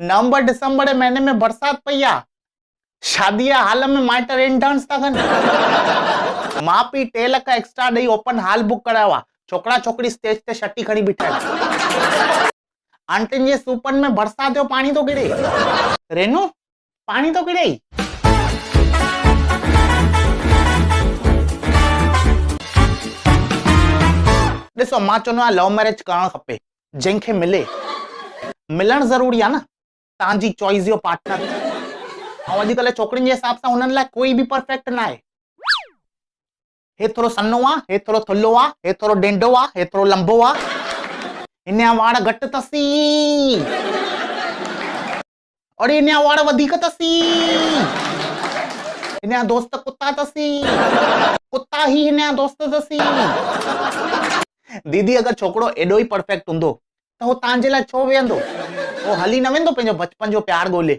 नवंबर दिसंबर जे महीने में बरसात पई आ, शादी हाल में माइट रेन डांस था कनि। मां पी 3 लाख एक्स्ट्रा ॾेई ओपन हॉल बुक करायो आ। छोकरा छोकरी स्टेज ते छटी खणी बीठा आहिनि। आंटियुनि जे सूपनि में बरसात जो पानी तो किरे। रेनू पानी तो किरे। ॾिसो मां चवंदो आहियां लव मैरिज करणु खपे, जंहिंखे मिले मिलणु ज़रूरी आहे न, तव्हांजी चॉइस जो पार्टनर। ऐं अॼुकल्ह छोकिरियुनि जे हिसाब सां हुननि लाइ कोई बि परफेक्ट न आहे। हे थोरो सन्नो आहे, हे थोरो थुल्हो आहे, हे थोरो डेंडो आहे, हे थोरो लंबो आहे, हिन जा वार घटि अथसि और हिन जा वार वधीक अथसि, हिन जा दोस्त कुत्ता अथसि, कुत्ता ही हिन जा दोस्त अथसि। दीदी अगर छोकरो एडो ही परफेक्ट हुंदो तो वो तांजे लाइ छो वेंदो? वो हली न वेंदो पंहिंजो बचपन जो प्यार गोले।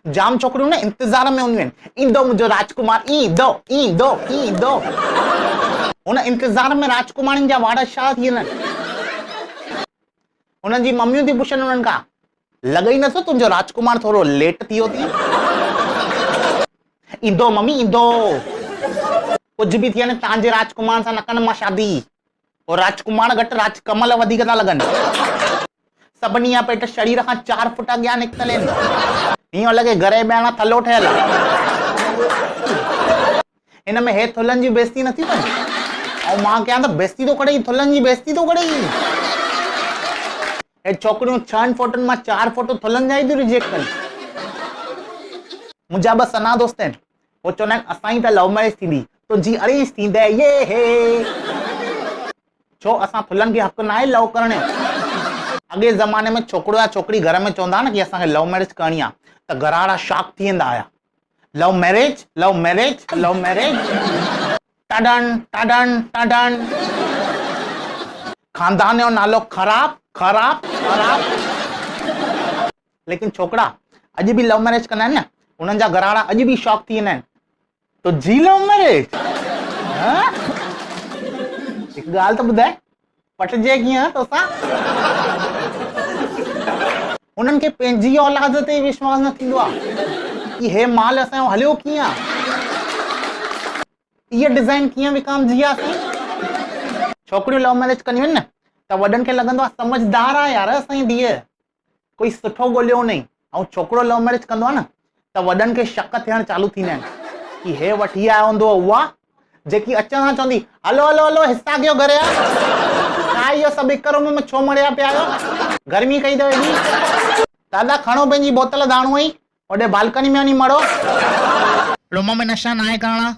जाम छोकरियूं न इंतजार में हूंदियूं आहिनि, ईंदो मुंहिंजो राजकुमार, ईंदो ईंदो ईंदो। उन इंतजार में राजकुमारनि जा वार छा थी वञनि। उन्हनि जी मम्मियूं थी पुछनि उन्हनि खां, लॻई नथो तुंहिंजो राजकुमार थोरो लेट थी वियो थी? ईंदो मम्मी ईंदो। कुझु बि थी वञे तव्हांजे राजकुमार सां न कंदमि मां शादी। और राजकुमार घटि राजकमल वधीक था लॻनि। सभिनी जा पेट शरीर खां 4 फुट अॻियां निकितल आहिनि। हीअं लॻे घरे ॿाहिरां थलो ठहियल आहे। हिन में हे थुल्हनि जी बेइज़ती नथी कनि। ऐं मां कयां त बेइज़ती थो करे, थुल्हनि जी बेइज़ती थो करे। हे छोकिरियूं 6 फोटुनि मां 4 फोटो थुल्हनि जा ई थियूं रिजेक्ट कनि। मुंहिंजा 2 सना दोस्त आहिनि, वो चवंदा आहिनि असांजी त लव मैरिज थींदी, तुंहिंजी अरेंज थींदे ये हे। छो असां थुल्हनि खे हक़ न आहे लव करण जो? अॻे ज़माने में छोकिरो या छोकिरी घर में चवंदा न कि असांखे लव मैरिज करणी आहे त घर वारा शॉक थी वेंदा हुया। Love marriage love marriage love marriage, टडन टडन टडन। खानदान जो नालो ख़राब ख़राब ख़राब। लेकिन छोकिरा अॼु बि लव मैरिज कंदा आहिनि न, उन्हनि जा घर वारा अॼु बि शॉक थी वेंदा आहिनि। तो जी लव मैरिज? हिकु ॻाल्हि त ॿुधाए, पटजे कीअं तोसां? उन्हनि खे पंहिंजी औलाद ते विश्वास न थींदो आहे कि हे माल असांजो हलियो कीअं आहे, इहा डिज़ाइन कीअं विकामजी आहे असां। छोकिरियूं लव मैरिज कंदियूं आहिनि न त वॾनि खे लॻंदो आहे समझदार आहे यार असांजी धीअ, कोई सुठो ॻोल्हियो नहीं। ऐं छोकिरो लव मैरिज कंदो आहे न त वॾनि खे शक थियण चालू थींदा आहिनि कि हे वठी आयो हूंदो उहा जेकी अचण सां चवंदी हलो हलो हलो हिस्सा कयो घरे आ। छा इहो सभु हिक रूम में छो मड़िया पिया आहियो? गर्मी कई अथव एॾी? दादा खणो पंहिंजी बोतल दाणू ई, होॾे बालकनी में वञी मड़ो। रूम में नशा न आहे करणा।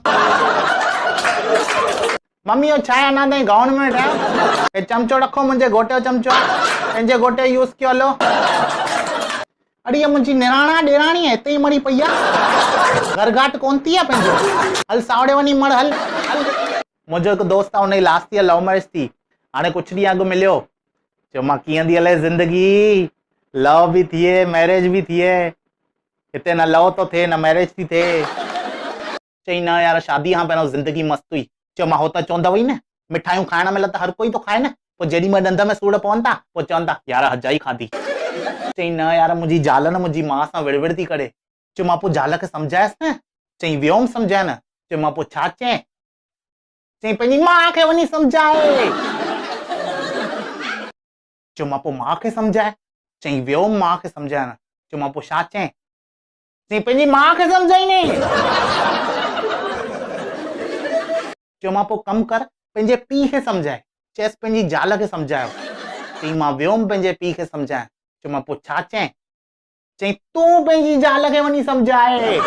मम्मी इहो छा आहे अञा ताईं गाउन में ठाहियो? हे चमचो रखो, मुंहिंजे घोटे जो चमचो, पंहिंजे घोटे यूज़ कयो। हलो अरे इहा मुंहिंजी निराणा ॾेराणी आहे, हिते ई मरी पई आहे, घरघाट कोन थी आहे पंहिंजो। हल सावड़े वञी मर, हल हल। मुंहिंजो हिकु दोस्त आहे, हुनजी लास्ट ईयर लव मैरिज थी। हाणे कुझु ॾींहं अॻु मिलियो, चयो मां कीअं थी हले ज़िंदगी, लव बि थिए मैरिज बि थिए, हिते न लव थो थिए न मैरिज थी थिए। चई न यार शादी खां पहिरियों ज़िंदगी मस्तु हुई। चयो मां हो त चवंदव ई न, मिठाइयूं खाइण महिल त हर कोई थो खाए न, पोइ जेॾी महिल ॾंद में सूर पवनि था पोइ चवनि था यार हजाई खाधी। चई न यार मुंहिंजी ज़ाल न मुंहिंजी माउ सां विड़विड़ थी करे। चयो मां पोइ ज़ाल खे सम्झायसि न। चई वियोम सम्झाए न। चयो मां पोइ छा चएं? चई पंहिंजी माउ खे वञी सम्झाए। चयो मां पोइ माउ खे सम्झाए। चई वियोम माउ खे सम्झाए न। चयो मां पोइ छा चएं? चई पंहिंजी माउ खे सम्झाईं। चयो मां पोइ कमु कर पंहिंजे पीउ खे सम्झाए, चएसि पंहिंजी ज़ाल खे सम्झायो। चई मां वियोम पंहिंजे पीउ खे सम्झाए। चयो मां पोइ छा चएं? चई तूं पंहिंजी ज़ाल खे वञी सम्झाए।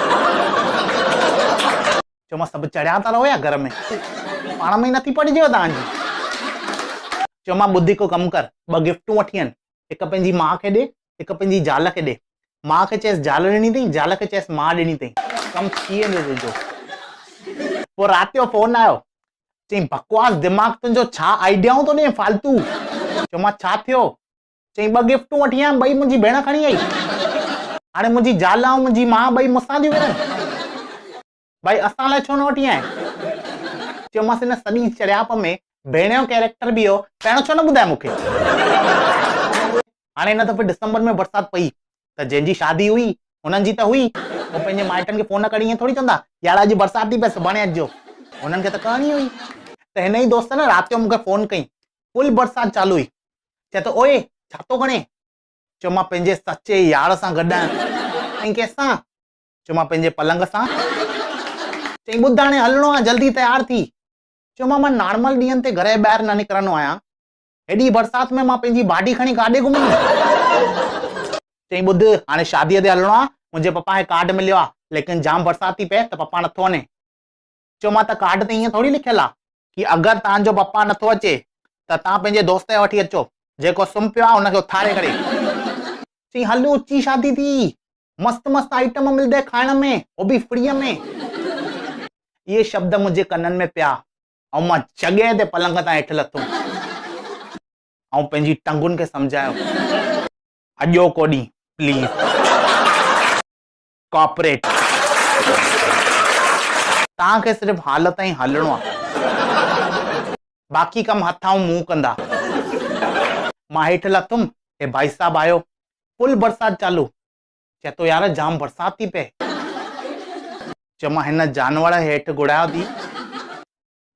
चयो मां सभु चढ़िया था रहो या घर में, पाण में ई नथी पढ़जेव तव्हांजी। चयो मां ॿुधी को कमु कर, 2 गिफ्टूं वठी आहिनि, हिकु पंहिंजी माउ खे ॾे, हिकु पंहिंजी ज़ाल खे ॾे। माउ खे चएसि ज़ाल ॾिनी अथई, ज़ाल खे चएसि माउ ॾिनी अथई, कमु थी वेंदो तुंहिंजो। पोइ राति जो फोन आयो, चई बकवास दिमाग़ तुंहिंजो छा आइडियाऊं थो ॾे फालतू। चयो मां छा थियो? चई 2 गिफ्टूं वठी आयमि, 2 मुंहिंजी भेण खणी आई। हाणे मुंहिंजी ज़ाल ऐं मुंहिंजी माउ 2 मूंसां थियूं विढ़नि। भाई असां लाइ छो न वठी आए? चयोमांसि हिन सॼी चढ़ियाप में भेण जो कैरेक्टर बि हो, पहिरियों छो न ॿुधाए मूंखे? हाणे हिन दफ़े दिसंबर में बरसाति पई, त जंहिंजी शादी हुई हुननि जी त हुई, पोइ पंहिंजे माइटनि खे फोन करे ईअं थोड़ी चवंदा यार अॼु बरसाति थी पए सुभाणे अचिजो, हुननि खे त करणी हुई। त हिन ई दोस्त न राति जो मूंखे फोन कई, फुल बरसाति चालू हुई, चए थो ओए छा थो खणे? चयो मां पंहिंजे सचे यार सां गॾु आहियां। चई कंहिंसां? चयो मां पंहिंजे पलंग सां। चई ॿुध हाणे हलणो आहे, जल्दी तयार थी। चयो मां नॉर्मल ॾींहंनि ते घर जे ॿाहिरि न निकिरंदो आहियां, हेॾी बरसाति में मां पंहिंजी बाडी खणी काॾे घुमंदुमि? चई ॿुध हाणे शादीअ ते हलणो आहे, मुंहिंजे पप्पा खे कार्ड मिलियो आहे, लेकिन जाम बरसाति थी पए त पप्पा नथो वञे। चयो मां त कार्ड ते ईअं थोड़ी लिखियलु आहे कि अगरि तव्हांजो पप्पा नथो अचे त तव्हां पंहिंजे दोस्त खे वठी अचो, जेको सुम्ही पियो आहे हुनखे उथारे करे। चई हल ऊची शादी थी, मस्त मस्त आइटम मिलंदे खाइण में, वो बि फ्रीअ में। इहे शब्द मुंहिंजे कननि में पिया ऐं मां जॻह ते पलंग तां हेठि लथुमि ऐं पंहिंजी टंगुनि खे सम्झायो, अॼो को ॾींहुं प्लीज़ कॉपरेट, तव्हांखे सिर्फ़ु हाल ताईं हलणो आहे, बाक़ी कम हथां मुंहुं कंदा। मां हेठि लथुमि, हे भाई साहब आयो, फुल बरसाति चालू, चए थो यार जाम बरसाति थी पए। चयो मां हिन जानवर हेठि घुरायो थी,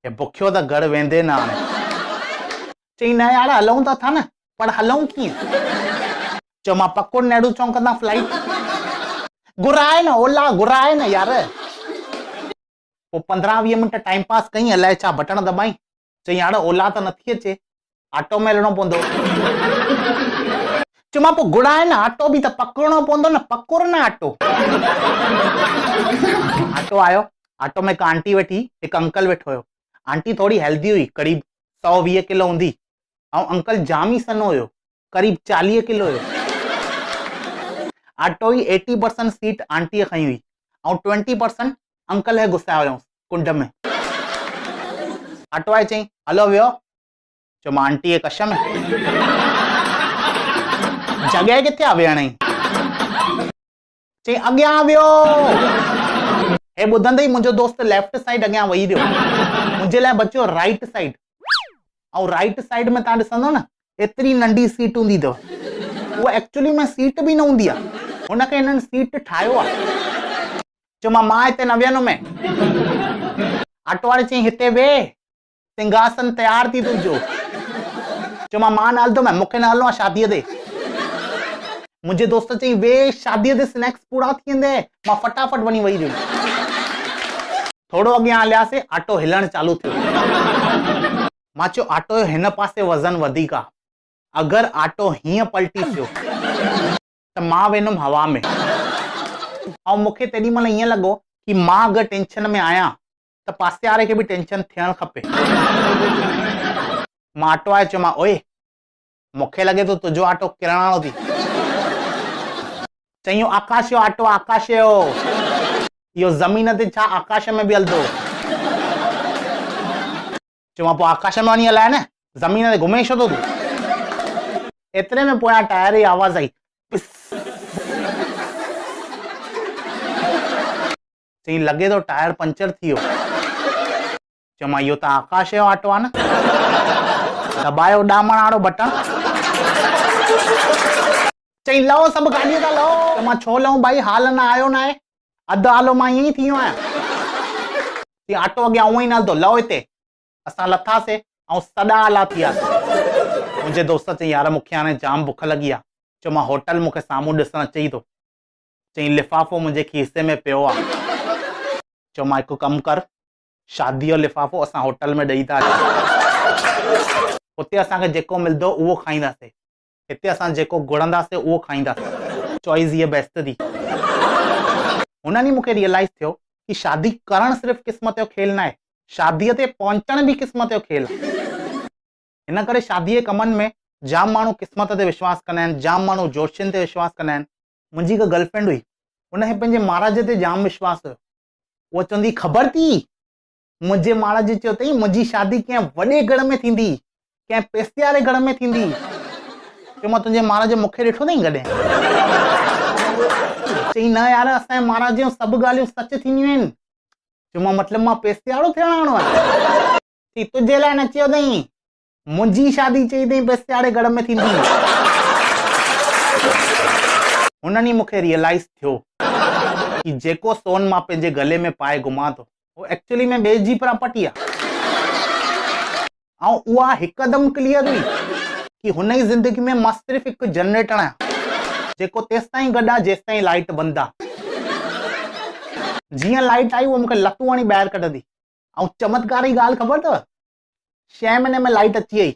हे बुखियो त घर वेंदे न हाणे। चई न यार हलूं त था न, पर हलूं कीअं? चयो मां पको नेहरू चौक तां फ्लाइट घुराए न, ओला घुराए न यार। पोइ 15-20 मिंट टाइम पास कई, अलाए छा बटण दबाई। चई यार ओला त नथी अचे, ऑटो में हलणो पवंदो। चयो मां पोइ घुराए न, ऑटो बि त पकिड़णो पवंदो न, पकुड़ न ऑटो। ऑटो आयो, ऑटो में हिकु आंटी वेठी, हिकु अंकल वेठो हुयो। आंटी थोड़ी हेल्दी हुई, करीब 120 किलो हूंदी, ऐं अंकल जाम ई सनो हुयो, करीब 40 किलो हुयो। ऑटो ई 80% सीट आंटीअ खई हुई ऐं 20% अंकल खे घुसायो हुयऊं कुंड में। ऑटो वारे चई हलो वियो। चयो मां आंटी जे कश में, जॻह किथे आहे वेहण जी? चई अॻियां वियो। हे ॿुधंदे ई मुंहिंजो दोस्त लेफ्ट साइड अॻियां वही रहियो, मुंहिंजे लाइ बचियो राइट साइड। ऐं राइट साइड में तव्हां ॾिसंदो न, एतिरी नंढी सीट हूंदी अथव, उहा एक्चुअली में सीट बि न हूंदी आहे, हुनखे हिननि सीट ठाहियो आहे। चयो मां हिते न विहंदुमि। ऑटो वारे चई हिते वेह, सिंघासन तयार थी तुंहिंजो। चयो मां न हलंदुमि, मूंखे न हलणो आहे शादीअ ते। मुंहिंजे दोस्त चई वे, शादीअ ते स्नैक्स पूरा थी वेंदे। मां फटाफट वञी वेही रहियुमि। थोरो अॻियां हलियासीं, ऑटो हिलण चालू थियो। मां चयो ऑटो जो हिन पासे वज़न वधीक आहे, अगरि ऑटो हीअं पलटी थियो त मां वेंदुमि हवा में। ऐं मूंखे तेॾी महिल ईअं लॻो कि मां अगरि टेंशन में आहियां त पासे वारे खे बि टेंशन थियणु खपे। मां ऑटो वारे चयो मां ओए मूंखे लॻे थो तुंहिंजो ऑटो किरण वारो थी। चई आकाश जो ऑटो, आकाश जो, इहो ज़मीन ते छा आकाश में बि हलंदो। चयो मां पोइ आकाश में वञी हलाए न, ज़मीन ते घुमे छो थो तूं? एतिरे में पोयां टायर जी आवाज़ आई, पिस। चई लॻे थो टायर पंचर थी वियो। चयो मां इहो त आकाश जो ऑटो आहे न, दबायो ॾामण वारो बटण। चई लहो सभु गाॾीअ तां लहो। चयो मां छो लहूं भाई, हाल न आयो न आहे, अधु हालो मां ईअं ई थी वियो आहियां। ऑटो अॻियां उहो ई न हलंदो, लहो हिते। असां लथासीं ऐं सॾा आला थी वियासीं। मुंहिंजे दोस्त चई यार मूंखे हाणे जाम बुख लॻी आहे। चयो मां होटल मूंखे साम्हूं ॾिसणु अचे थो। चई लिफ़ाफ़ो मुंहिंजे खीसे में पियो आहे। चयो मां हिकु कमु कर, शादीअ जो लिफ़ाफ़ो असां होटल में ॾेई था अचूं, हुते असांखे जेको मिलंदो उहो खाईंदासीं, हिते असां जेको घुरंदासीं उहो खाईंदासीं। चॉइस इहा बेस्ट थी। हुननि ई मूंखे रियलाइज़ थियो कि शादी करणु सिर्फ़ु क़िस्मत जो खेल न आहे, शादीअ ते पहुचण बि क़िस्मत जो खेल आहे। हिन करे शादीअ जे कमनि में जाम माण्हू क़िस्मत ते विश्वास कंदा आहिनि, जाम माण्हू जोशियुनि ते विश्वास कंदा आहिनि। मुंहिंजी हिकु गर्लफ्रेंड हुई, हुनखे पंहिंजे महाराज ते जाम विश्वास हुयो। उहा चवंदी ख़बर थी मुंहिंजे महाराज चयो अथई मुंहिंजी शादी कंहिं वॾे घर में थींदी, कंहिं पैसे वारे घर में थींदी। चयो मां तुंहिंजे महाराज मूंखे ॾिठो अथई कॾहिं? चई न यार असांजे महाराज जूं सभु ॻाल्हियूं सच थींदियूं आहिनि। चयो मां मतिलबु मां पैसे वारो थियण वारो आहियां? चई तुंहिंजे लाइ न चयो अथई, मुंहिंजी शादी चई अथई पैसे वारे घर में थींदी। हुन ॾींहुं मूंखे रियलाइज़ थियो कि जेको सोन मां पंहिंजे गले में पाए घुमां थो वो एक्चुअली में ॿिए जी प्रॉपर्टी आहे। ऐं उहा हिकदमि क्लियर हुई कि हुन जी ज़िंदगी में मां सिर्फ़ हिकु जनरेटर आहियां जेको तेसि ताईं गॾु आहे जेसि ताईं लाइट बंदि आहे। जीअं लाइट आई उहो मूंखे लतूं हणी ॿाहिरि कढंदी। ऐं चमत्कार जी ॻाल्हि ख़बर अथव, 6 महीने में लाइट अची वई।